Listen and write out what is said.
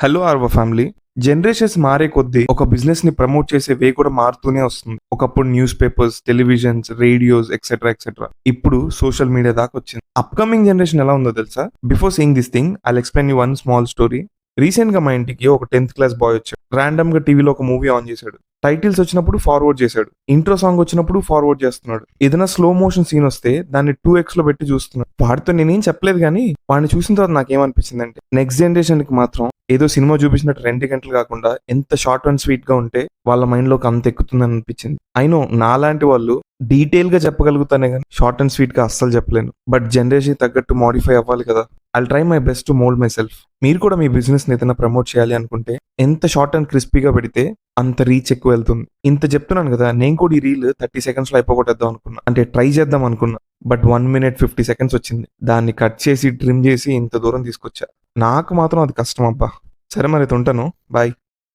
Hello ఆర్వ family. Generations మారే కొద్దీ ఒక బిజినెస్ ని ప్రమోట్ చేసే వే కూడా మారుతూనే వస్తుంది. ఒకప్పుడు news papers, televisions, radios etcetera etcetera. ఇప్పుడు సోషల్ మీడియా దాకా వచ్చింది. అప్కమింగ్ జనరేషన్ ఎలా ఉందో తెలుసా? Before saying this thing I'll explain you one small story. Recent గా మా ఇంటికి ఒక 10th క్లాస్ బాయ్ వచ్చాడు. ర్యాండమ్ గా టీవీలో ఒక మూవీ ఆన్ చేశాడు. టైటిల్స్ వచ్చినప్పుడు ఫార్వర్డ్ చేశాడు. ఇంట్రో సాంగ్ వచ్చినప్పుడు ఫార్వర్డ్ చేస్తున్నాడు. ఏదైనా స్లో మోషన్ సీన్ వస్తే దాన్ని 2x లో పెట్టి చూస్తున్నాడు. వాడితో నేనేం చెప్పలేదు, కానీ వాడిని చూసిన తర్వాత నాకేమనిపించింది అంటే, నెక్స్ట్ జనరేషన్ కి మాత్రం ఏదో సినిమా చూపించినట్టు 2 గంటలు కాకుండా ఎంత షార్ట్ అండ్ స్వీట్ గా ఉంటే వాళ్ళ మైండ్ లోకి అంత ఎక్కుతుందని అనిపించింది. అయినో నాలాంటి వాళ్ళు డీటెయిల్ గా చెప్పగలుగుతానే కానీ షార్ట్ అండ్ స్వీట్ గా అస్సలు చెప్పలేను. బట్ జనరేషన్ తగ్గట్టు మోడిఫై అవ్వాలి కదా. I'll try my best to mould my self. మీరు కూడా మీ బిజినెస్ ని ఏదైనా ప్రమోట్ చేయాలి అనుకుంటే ఎంత షార్ట్ అండ్ క్రిస్పీగా పెడితే అంత రీచ్ ఎక్కువ వెళ్తుంది. ఇంత చెప్తున్నాను కదా, నేను కూడా ఈ రీల్ 30 seconds లో అయిపోగొట్టేద్దాం అనుకున్నా, అంటే ట్రై చేద్దాం అనుకున్నా. బట్ 1 minute 50 seconds వచ్చింది. దాన్ని కట్ చేసి ట్రిమ్ చేసి ఇంత దూరం తీసుకొచ్చా. నాకు మాత్రం అది కష్టం అబ్బా. సరే మరి ఉంటాను. బాయ్.